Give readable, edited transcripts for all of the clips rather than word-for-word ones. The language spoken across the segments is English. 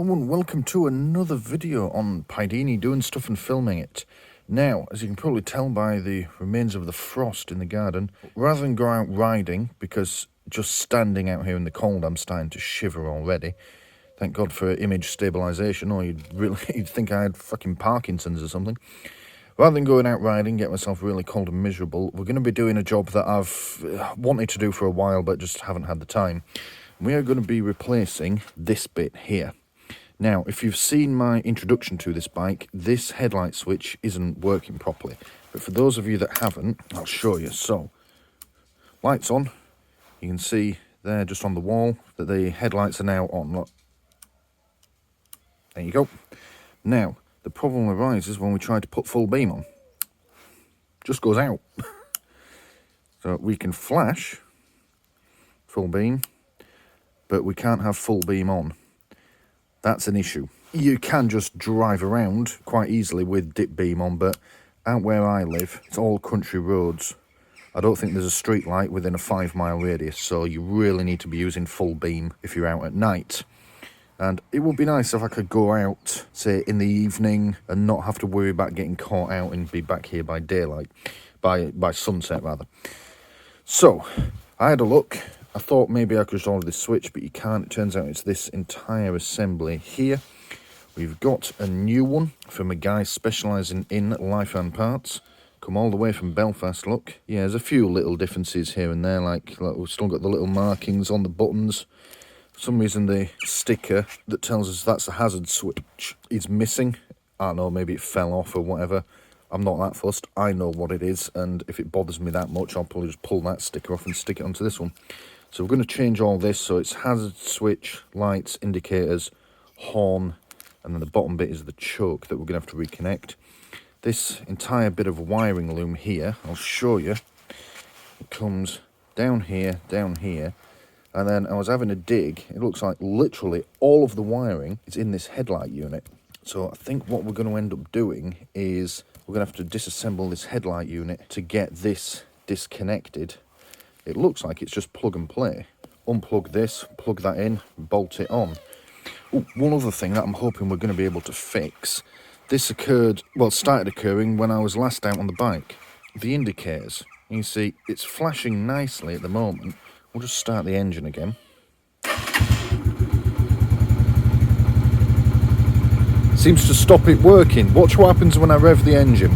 Hello and welcome to another video on Pidini doing stuff and filming it. Now, as you can probably tell by the remains of the frost in the garden, rather than go out riding, because just standing out here in the cold I'm starting to shiver already. Thank God for image stabilisation, or you'd think I had fucking Parkinson's or something. Rather than going out riding, get myself really cold and miserable, we're going to be doing a job that I've wanted to do for a while but just haven't had the time. We are going to be replacing this bit here. Now, if you've seen my introduction to this bike, this headlight switch isn't working properly. But for those of you that haven't, I'll show you. So, lights on. You can see there just on the wall that the headlights are now on. Look. There you go. Now, the problem arises when we try to put full beam on. Just goes out. So we can flash full beam, but we can't have full beam on. That's an issue. You can just drive around quite easily with dip beam on, but out where I live, it's all country roads. I don't think there's a street light within a 5-mile radius, so you really need to be using full beam if you're out at night. And it would be nice if I could go out, say, in the evening and not have to worry about getting caught out and be back here by daylight, by sunset rather. So, I had a look. I thought maybe I could just order this switch, but you can't. It turns out it's this entire assembly here. We've got a new one from a guy specialising in Lifan parts. Come all the way from Belfast, look. Yeah, there's a few little differences here and there, like we've still got the little markings on the buttons. For some reason, the sticker that tells us that's a hazard switch is missing. I don't know, maybe it fell off or whatever. I'm not that fussed. I know what it is, and if it bothers me that much, I'll probably just pull that sticker off and stick it onto this one. So we're going to change all this, so it's hazard switch, lights, indicators, horn, and then the bottom bit is the choke that we're going to have to reconnect. This entire bit of wiring loom here, I'll show you, it comes down here, and then I was having a dig. It looks like literally all of the wiring is in this headlight unit. So I think what we're going to end up doing is we're going to have to disassemble this headlight unit to get this disconnected. It looks like it's just plug and play. Unplug this, plug that in, bolt it on. Ooh, one other thing that I'm hoping we're going to be able to fix. This started occurring when I was last out on the bike. The indicators. You see, it's flashing nicely at the moment. We'll just start the engine again. Seems to stop it working. Watch what happens when I rev the engine.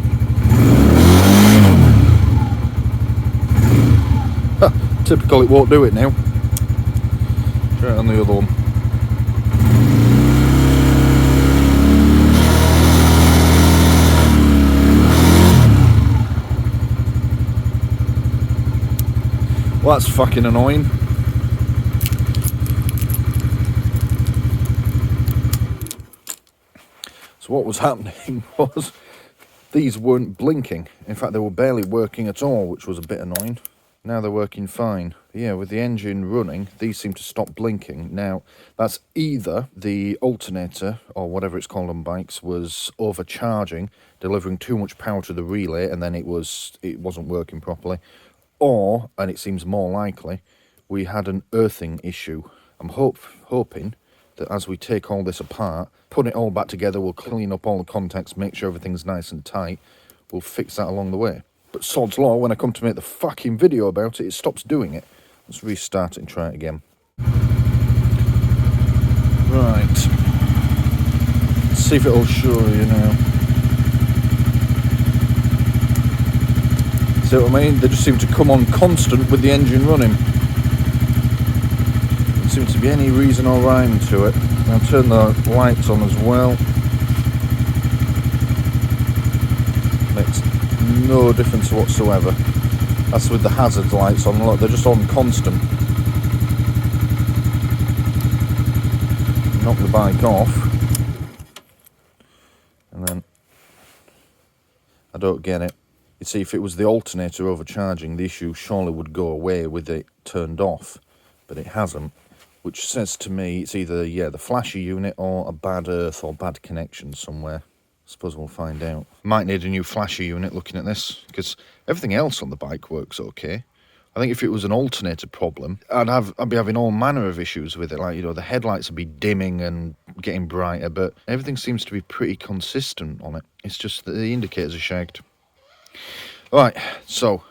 Typical, it won't do it now. Try it on the other one. Well, that's fucking annoying. So what was happening was these weren't blinking. In fact, they were barely working at all, which was a bit annoying. Now they're working fine. Yeah, with the engine running, these seem to stop blinking. Now, that's either the alternator, or whatever it's called on bikes, was overcharging, delivering too much power to the relay, and then it wasn't working properly. Or, and it seems more likely, we had an earthing issue. I'm hoping that as we take all this apart, put it all back together, we'll clean up all the contacts, make sure everything's nice and tight. We'll fix that along the way. But sod's law, when I come to make the fucking video about it, it stops doing it. Let's restart it and try it again. Right. Let's see if it'll show you now. See what I mean? They just seem to come on constant with the engine running. There seems to be any reason or rhyme to it. I'll turn the lights on as well. Makes no difference whatsoever. That's with the hazard lights on. Look, they're just on constant. Knock the bike off. And then I don't get it. You see, if it was the alternator overcharging, the issue surely would go away with it turned off, but it hasn't, which says to me it's either, the flashy unit or a bad earth or bad connection somewhere. I suppose we'll find out. Might need a new flashy unit looking at this, because everything else on the bike works okay. I think if it was an alternator problem, I'd be having all manner of issues with it. Like, you know, the headlights would be dimming and getting brighter, but everything seems to be pretty consistent on it. It's just that the indicators are shagged. Right, so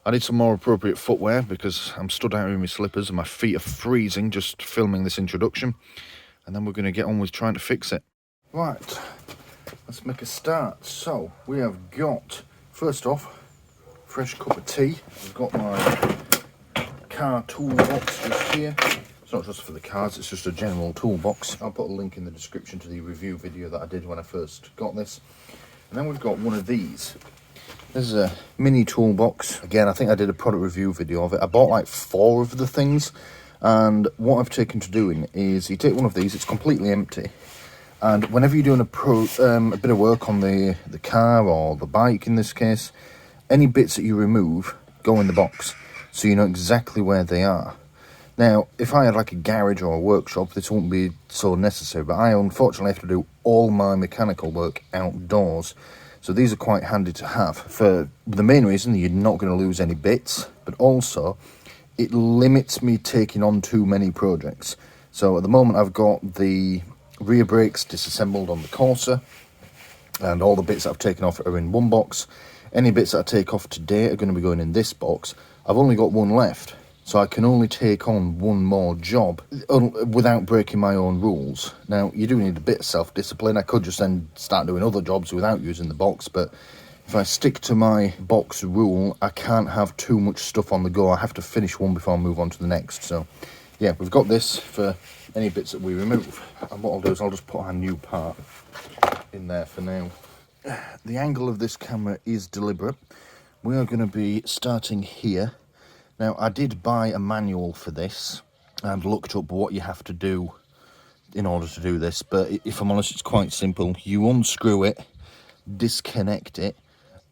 I need some more appropriate footwear because I'm stood out in my slippers and my feet are freezing just filming this introduction. And then we're going to get on with trying to fix it. Right, let's make a start. So we have got, first off, fresh cup of tea. I've got my car toolbox just here. It's not just for the cars, it's just a general toolbox. I'll put a link in the description to the review video that I did when I first got this. And then we've got one of these. This is a mini toolbox. Again, I think I did a product review video of it. I bought like 4 of the things. And what I've taken to doing is you take one of these, it's completely empty. And whenever you're doing a bit of work on the car or the bike in this case, any bits that you remove go in the box, so you know exactly where they are. Now, if I had like a garage or a workshop, this wouldn't be so necessary, but I unfortunately have to do all my mechanical work outdoors. So these are quite handy to have. For the main reason, you're not going to lose any bits, but also it limits me taking on too many projects. So at the moment I've got the rear brakes disassembled on the Corsa, and all the bits that I've taken off are in one box. Any bits that I take off today are going to be going in this box. I've only got one left, so I can only take on one more job without breaking my own rules. Now, you do need a bit of self-discipline. I could just then start doing other jobs without using the box, but if I stick to my box rule, I can't have too much stuff on the go. I have to finish one before I move on to the next. So, yeah, we've got this for any bits that we remove. And what I'll do is I'll just put our new part in there for now. The angle of this camera is deliberate. We are going to be starting here. Now, I did buy a manual for this and looked up what you have to do in order to do this. But if I'm honest, it's quite simple. You unscrew it, disconnect it,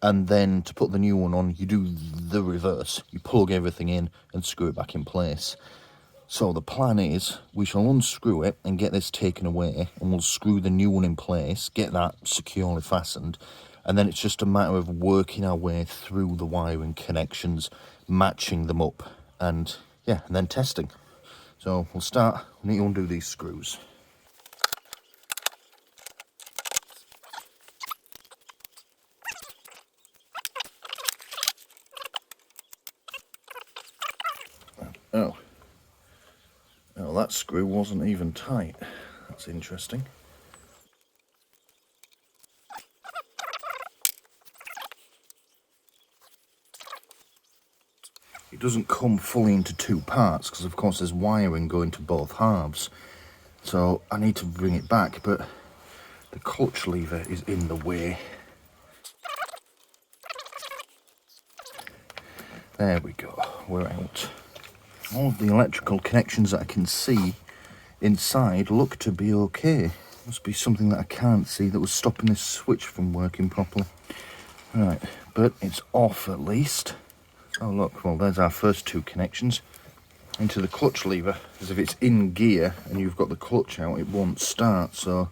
and then to put the new one on, you do the reverse. You plug everything in and screw it back in place. So the plan is we shall unscrew it and get this taken away, and we'll screw the new one in place, get that securely fastened, and then it's just a matter of working our way through the wiring connections, matching them up, and yeah, and then testing. So we'll start. We need to undo these screws. Oh, that screw wasn't even tight. That's interesting. It doesn't come fully into 2 parts because of course there's wiring going to both halves. So I need to bring it back, but the clutch lever is in the way. There we go, we're out. All of the electrical connections that I can see inside look to be okay. Must be something that I can't see that was stopping this switch from working properly. Right, but it's off at least. Oh look, well there's our first 2 connections into the clutch lever, because if it's in gear and you've got the clutch out, it won't start. So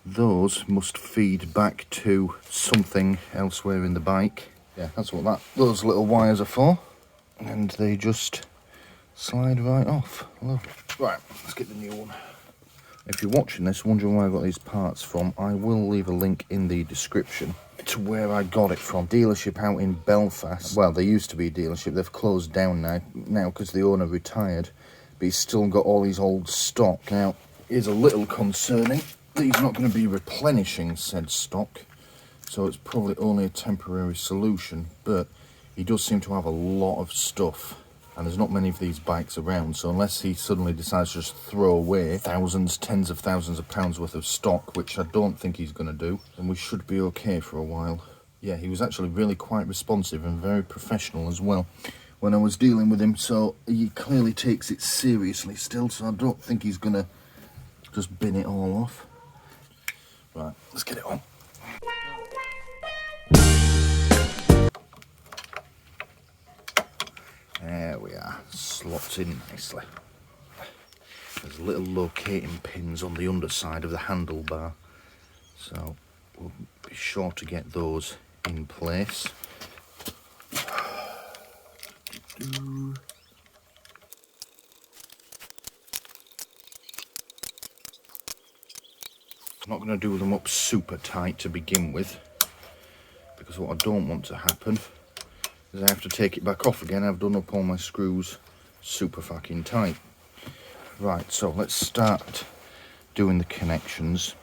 those must feed back to something elsewhere in the bike. Yeah, that's what those little wires are for, and they just slide right off. Lovely. Right, let's get the new one. If you're watching this, wondering where I got these parts from, I will leave a link in the description to where I got it from. Dealership out in Belfast. Well, there used to be a dealership. They've closed down now because the owner retired, but he's still got all his old stock. Now, it's a little concerning that he's not going to be replenishing said stock, so it's probably only a temporary solution, but he does seem to have a lot of stuff, and there's not many of these bikes around, so unless he suddenly decides to just throw away thousands, tens of thousands of pounds worth of stock, which I don't think he's going to do, then we should be okay for a while. Yeah, he was actually really quite responsive and very professional as well when I was dealing with him, so he clearly takes it seriously still, so I don't think he's going to just bin it all off. Right, let's get it on. There we are, slots in nicely. There's little locating pins on the underside of the handlebar, so we'll be sure to get those in place. I'm not going to do them up super tight to begin with, because what I don't want to happen is I have to take it back off again. I've done up all my screws super fucking tight. Right, so let's start doing the connections.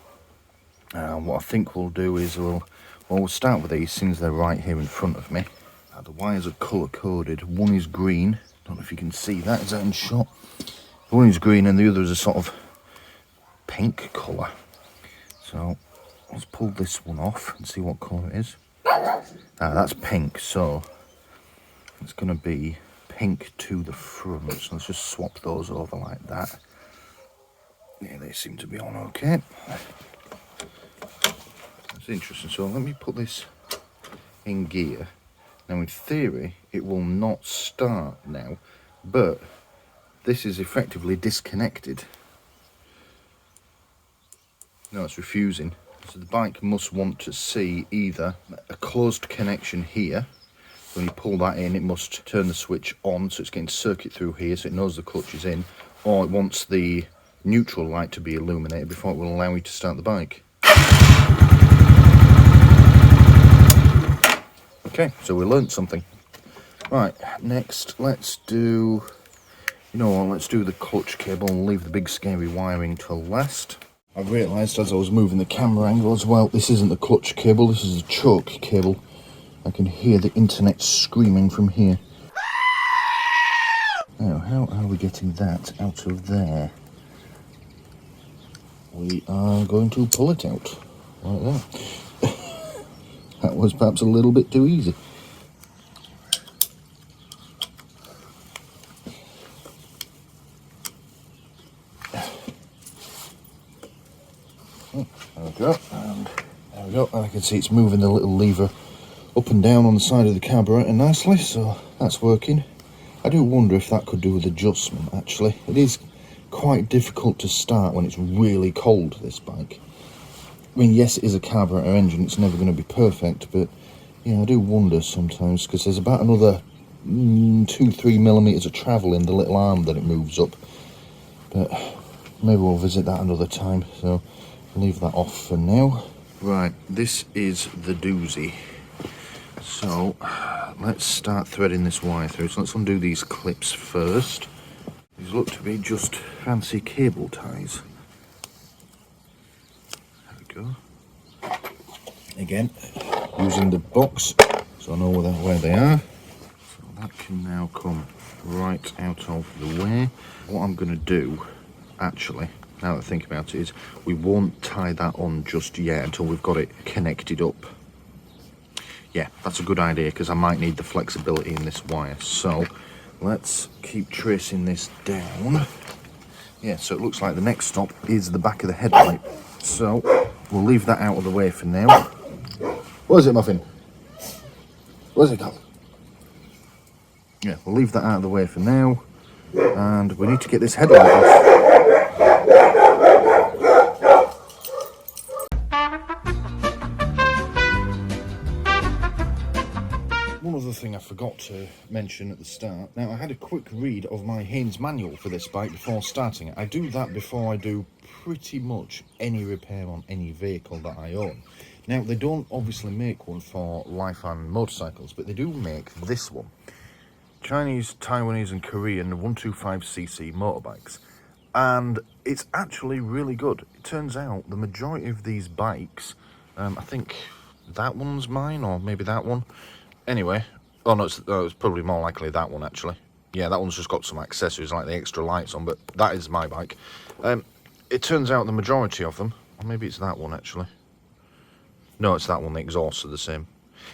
What I think we'll do is we'll start with these since they're right here in front of me. The wires are colour coded. One is green. Don't know if you can see that. Is that in shot? One is green and the other is a sort of pink colour. So let's pull this one off and see what colour it is. That's pink, so it's going to be pink to the front. So let's just swap those over like that. Yeah, they seem to be on okay. That's interesting. So let me put this in gear. Now in theory it will not start now, but this is effectively disconnected. No, it's refusing. So the bike must want to see either a closed connection here. When you pull that in, it must turn the switch on, so it's getting circuit through here, so it knows the clutch is in, or it wants the neutral light to be illuminated before it will allow you to start the bike. Okay, so we learned something. Right, next let's do, let's do the clutch cable and leave the big scary wiring till last. I realised as I was moving the camera angle as well, this isn't the clutch cable, this is a choke cable. I can hear the internet screaming from here. Now, how are we getting that out of there? We are going to pull it out, like that. That was perhaps a little bit too easy. There we go, and there we go. And I can see it's moving the little lever up and down on the side of the carburetor nicely, so that's working. I do wonder if that could do with adjustment, actually. It is quite difficult to start when it's really cold, this bike. I mean, yes, it is a carburetor engine, it's never going to be perfect, but yeah, I do wonder sometimes, because there's about another 2-3 millimeters of travel in the little arm that it moves up. But maybe we'll visit that another time, so I'll leave that off for now. Right, this is the doozy. So let's start threading this wire through. So let's undo these clips first. These look to be just fancy cable ties. There we go. Again, using the box so I know where they are. So that can now come right out of the way. What I'm going to do, actually, now that I think about it, is we won't tie that on just yet until we've got it connected up. Yeah, that's a good idea, because I might need the flexibility in this wire. So let's keep tracing this down. Yeah, so it looks like the next stop is the back of the headlight. So we'll leave that out of the way for now. What is it, Muffin? Where's it gone? Yeah, we'll leave that out of the way for now. And we need to get this headlight off. One other thing I forgot to mention at the start. Now, I had a quick read of my Haynes manual for this bike before starting it. I do that before I do pretty much any repair on any vehicle that I own. Now, they don't obviously make one for Lifan motorcycles, but they do make this one. Chinese, Taiwanese and Korean 125cc motorbikes. And it's actually really good. It turns out the majority of these bikes, I think that one's mine, or maybe that one. Anyway, it's probably more likely that one, actually. Yeah, that one's just got some accessories like the extra lights on, but that is my bike. It turns out the majority of them, or maybe it's that one, actually. No, it's that one, the exhausts are the same.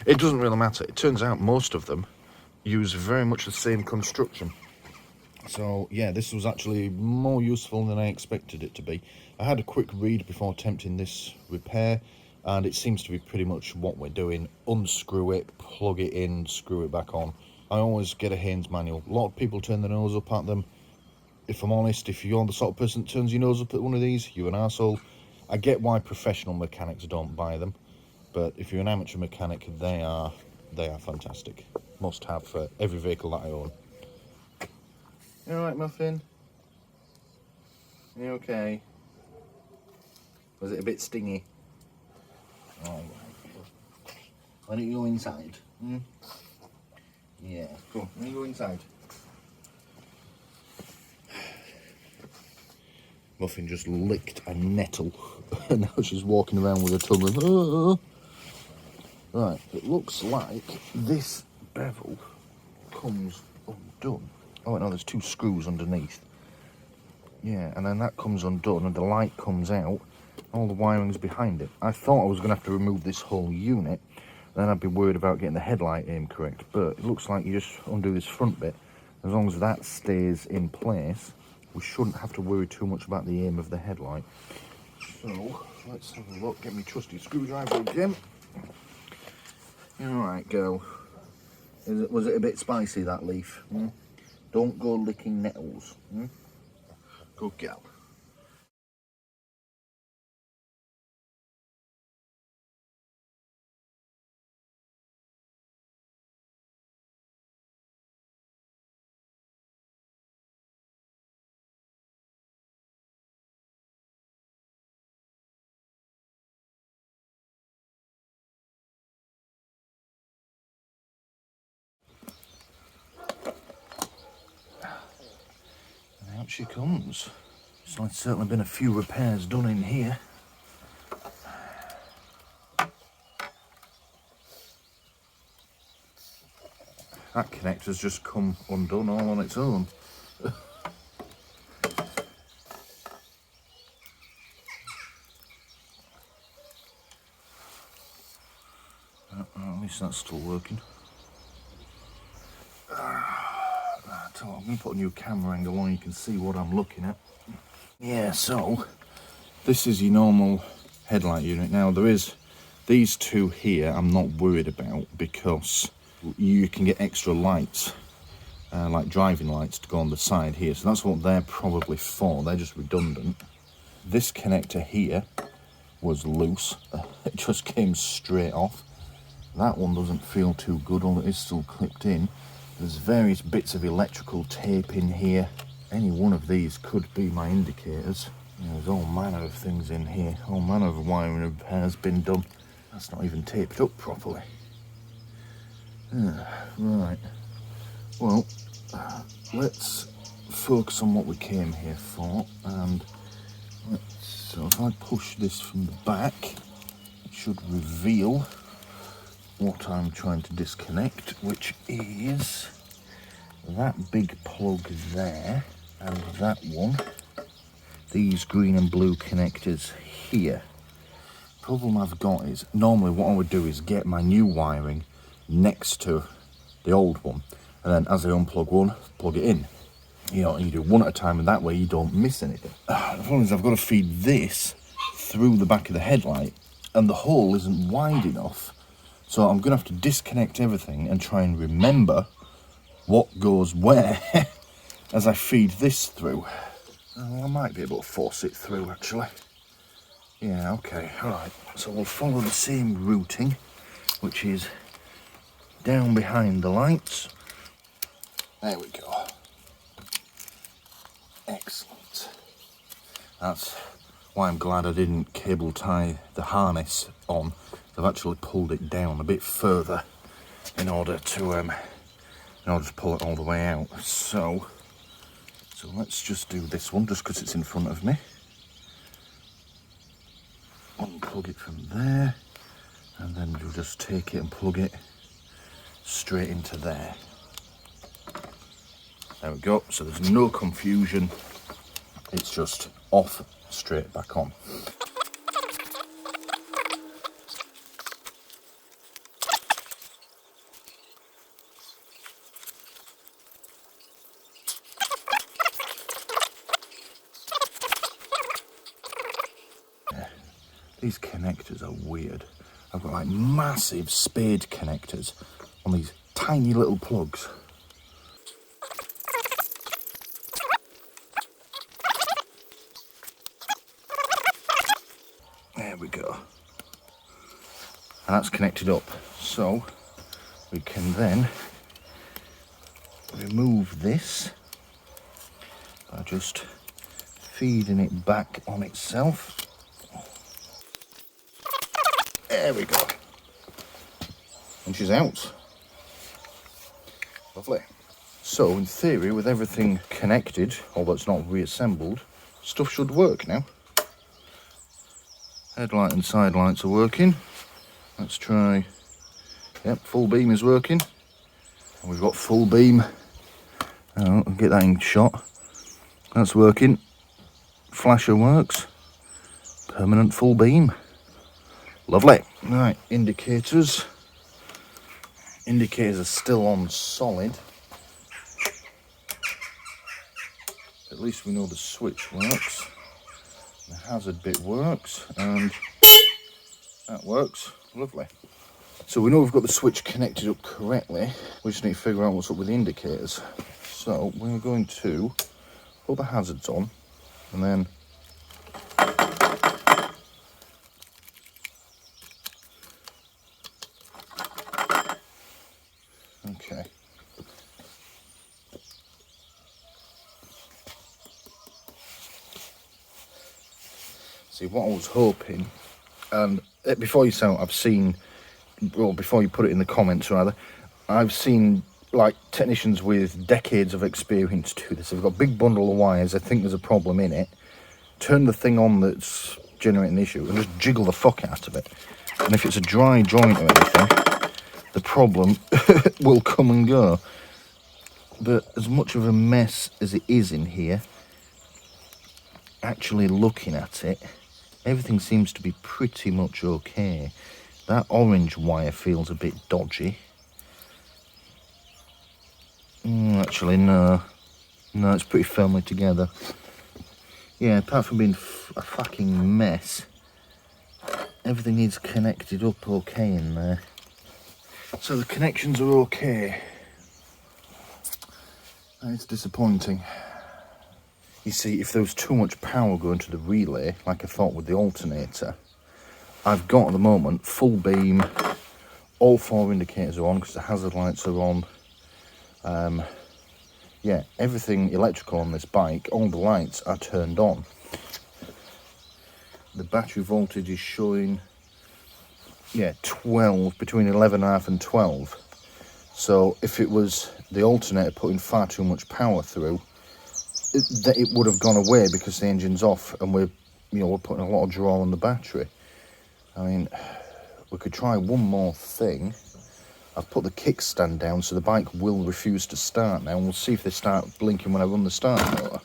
It doesn't really matter. It turns out most of them use very much the same construction. So, yeah, this was actually more useful than I expected it to be. I had a quick read before attempting this repair, and it seems to be pretty much what we're doing. Unscrew it, plug it in, screw it back on. I always get a Haynes manual. A lot of people turn their nose up at them. If I'm honest, if you're the sort of person that turns your nose up at one of these, you're an arsehole. I get why professional mechanics don't buy them, but if you're an amateur mechanic, they are fantastic. Must have for every vehicle that I own. You alright, Muffin? You okay? Was it a bit stingy? Alright. Why don't you go inside? Hmm? Yeah, go on, let me go inside. Muffin just licked a nettle and now she's walking around with her tongue and, oh. Right, it looks like this bevel comes undone. Oh no, there's 2 screws underneath. Yeah, and then that comes undone and the light comes out. All the wiring's behind it. I thought I was going to have to remove this whole unit. Then I'd be worried about getting the headlight aim correct. But it looks like you just undo this front bit. As long as that stays in place, we shouldn't have to worry too much about the aim of the headlight. So, let's have a look. Get me trusty screwdriver again. Alright, girl. Was it a bit spicy, that leaf? Hmm? Don't go licking nettles. Hmm? Good girl. And out she comes. So there's certainly been a few repairs done in here. That connector's just come undone all on its own. At least that's still working. So I'm going to put a new camera angle on, you can see what I'm looking at. Yeah, so this is your normal headlight unit. Now there is these 2 here I'm not worried about because you can get extra lights, like driving lights to go on the side here. So that's what they're probably for, they're just redundant. This connector here was loose, it just came straight off. That one doesn't feel too good, although it is still clipped in. There's various bits of electrical tape in here. Any one of these could be my indicators. There's all manner of things in here. All manner of wiring repairs been done. That's not even taped up properly. Right. Well, let's focus on what we came here for. And so if I push this from the back, it should reveal what I'm trying to disconnect, which is that big plug there and that one. These green and blue connectors here. Problem I've got is normally what I would do is get my new wiring next to the old one, and then as I unplug one, plug it in. You know, you do one at a time, and that way you don't miss anything. The problem is I've got to feed this through the back of the headlight, and the hole isn't wide enough. So I'm going to have to disconnect everything and try and remember what goes where as I feed this through. Oh, I might be able to force it through, actually. Yeah, okay, alright. So we'll follow the same routing, which is down behind the lights. There we go. Excellent. That's why I'm glad I didn't cable tie the harness on. I've actually pulled it down a bit further in order to pull it all the way out. So let's just do this one, just because it's in front of me. Unplug it from there, and then we'll just take it and plug it straight into there. There we go. So there's no confusion. It's just off, straight back on. These connectors are weird. I've got like massive spade connectors on these tiny little plugs. There we go. And that's connected up. So we can then remove this by just feeding it back on itself. There we go. And she's out. Lovely. So in theory, with everything connected, although it's not reassembled, stuff should work now. Headlight and side lights are working. Let's try. Yep, full beam is working. And we've got full beam. I'll get that in shot. That's working. Flasher works. Permanent full beam. Lovely. Right, indicators. Indicators are still on solid. At least we know the switch works. The hazard bit works, and that works. Lovely. So we know we've got the switch connected up correctly. We just need to figure out what's up with the indicators. So we're going to put the hazards on, and then okay. See, what I was hoping, and before you say I've seen, well, before you put it in the comments rather, I've seen like technicians with decades of experience do this. They've got a big bundle of wires, I think there's a problem in it, turn the thing on that's generating the issue and just jiggle the fuck out of it. And if it's a dry joint or anything, the problem will come and go. But as much of a mess as it is in here, actually looking at it, everything seems to be pretty much okay. That orange wire feels a bit dodgy. Actually, no. No, it's pretty firmly together. Yeah, apart from being a fucking mess, everything is connected up okay in there. So the connections are okay. It's disappointing. You see, if there was too much power going to the relay, like I thought with the alternator, I've got at the moment full beam, all four indicators are on because the hazard lights are on. Yeah, everything electrical on this bike, all the lights are turned on. The battery voltage is showing, yeah, 12, between 11.5 and 12. So if it was the alternator putting far too much power through, it would have gone away because the engine's off and we're putting a lot of draw on the battery. I mean, we could try one more thing. I've put the kickstand down so the bike will refuse to start now, and we'll see if they start blinking when I run the start motor.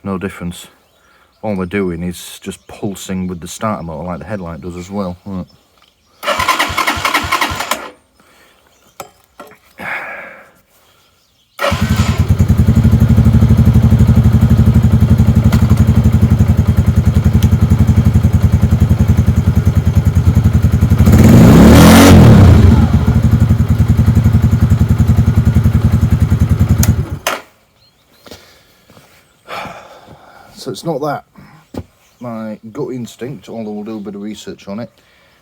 No difference. All we're doing is just pulsing with the starter motor like the headlight does as well. Right. So it's not that. My gut instinct, although we'll do a bit of research on it,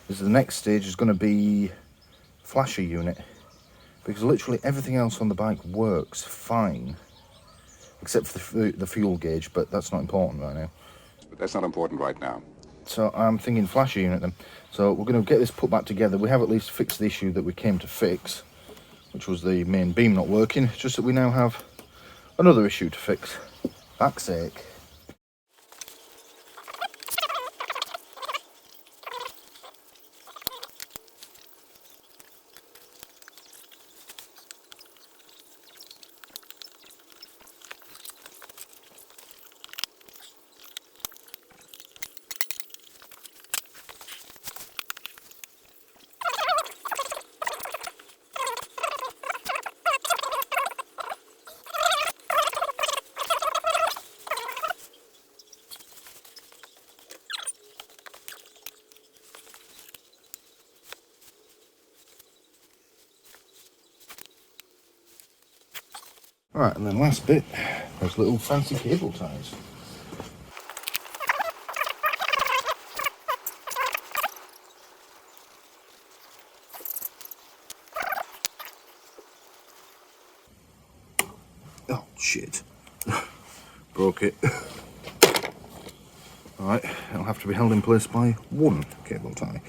is the next stage is going to be flasher unit. Because literally everything else on the bike works fine. Except for the fuel gauge, but that's not important right now. But that's not important right now. So I'm thinking flasher unit then. So we're going to get this put back together. We have at least fixed the issue that we came to fix, which was the main beam not working. It's just that we now have another issue to fix. Fuck's sake. Right, and then last bit, those little fancy cable ties. Oh shit. Broke it. Alright, it'll have to be held in place by one cable tie.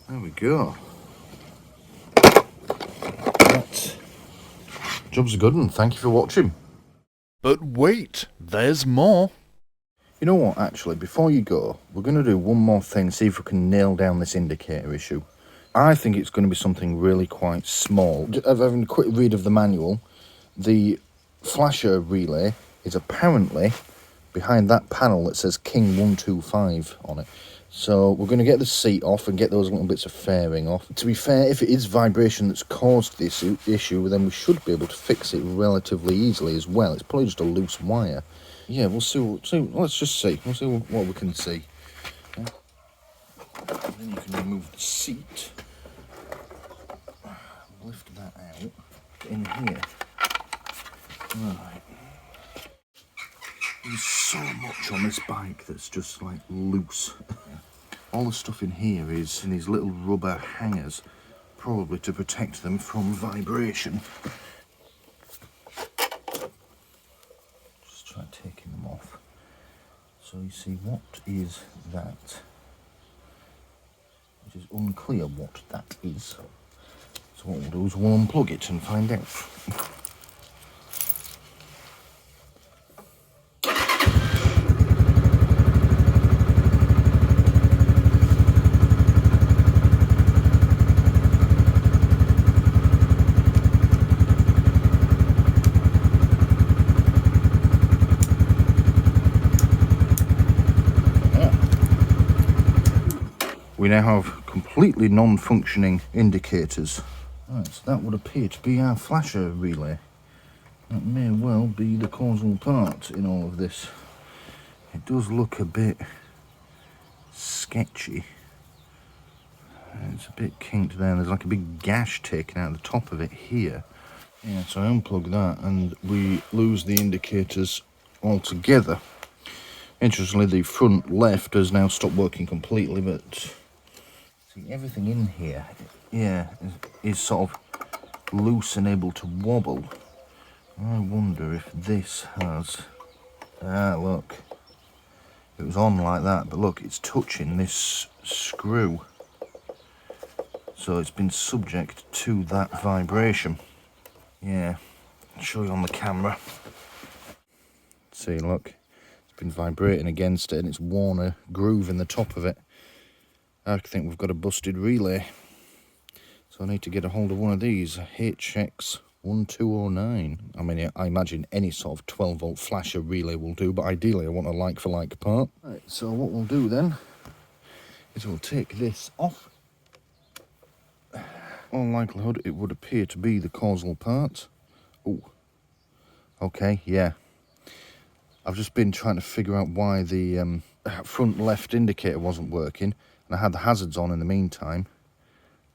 There we go. That job's good, and thank you for watching. But wait, there's more. You know what, actually, before you go, we're going to do one more thing, see if we can nail down this indicator issue. I think it's going to be something really quite small. Having a quick read of the manual, the flasher relay is apparently behind that panel that says King 125 on it. So we're going to get the seat off and get those little bits of fairing off. To be fair, if it is vibration that's caused this issue, then we should be able to fix it relatively easily as well. It's probably just a loose wire. Yeah, we'll see. Let's just see. We'll see what we can see. Yeah. Then you can remove the seat. Lift that out. In here. Right. There's so much on this bike that's just like loose. All the stuff in here is in these little rubber hangers, probably to protect them from vibration. Just try taking them off. So you see, what is that? It is unclear what that is. So what we'll do is we'll unplug it and find out. We now have completely non-functioning indicators. Right, so that would appear to be our flasher relay. That may well be the causal part in all of this. It does look a bit sketchy. It's a bit kinked there. There's like a big gash taken out of the top of it here. Yeah, so I unplug that and we lose the indicators altogether. Interestingly, the front left has now stopped working completely, but see, everything in here, yeah, is sort of loose and able to wobble. I wonder if this has... Ah, look. It was on like that, but look, it's touching this screw. So it's been subject to that vibration. Yeah, I'll show you on the camera. See, look. It's been vibrating against it and it's worn a groove in the top of it. I think we've got a busted relay. So I need to get a hold of one of these, HX1209. I mean, I imagine any sort of 12 volt flasher relay will do, but ideally I want a like for like part. Right, so what we'll do then is we'll take this off. All likelihood it would appear to be the causal part. Oh, okay, yeah. I've just been trying to figure out why the front left indicator wasn't working, and I had the hazards on in the meantime.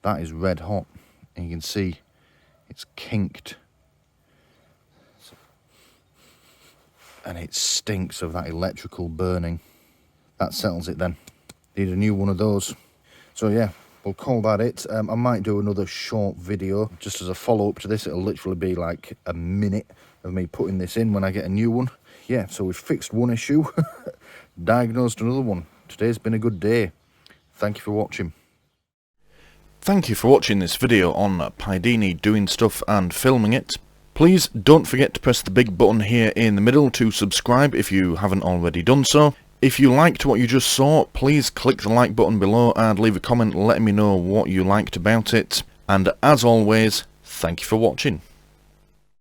That is red hot, and you can see it's kinked. And it stinks of that electrical burning. That settles it then. Need a new one of those. So yeah, we'll call that it. I might do another short video just as a follow-up to this. It'll literally be like a minute of me putting this in when I get a new one. Yeah, so we've fixed one issue, diagnosed another one. Today's been a good day. Thank you for watching. Thank you for watching this video on Pidini doing stuff and filming it. Please don't forget to press the big button here in the middle to subscribe if you haven't already done so. If you liked what you just saw, please click the like button below and leave a comment letting me know what you liked about it. And as always, thank you for watching.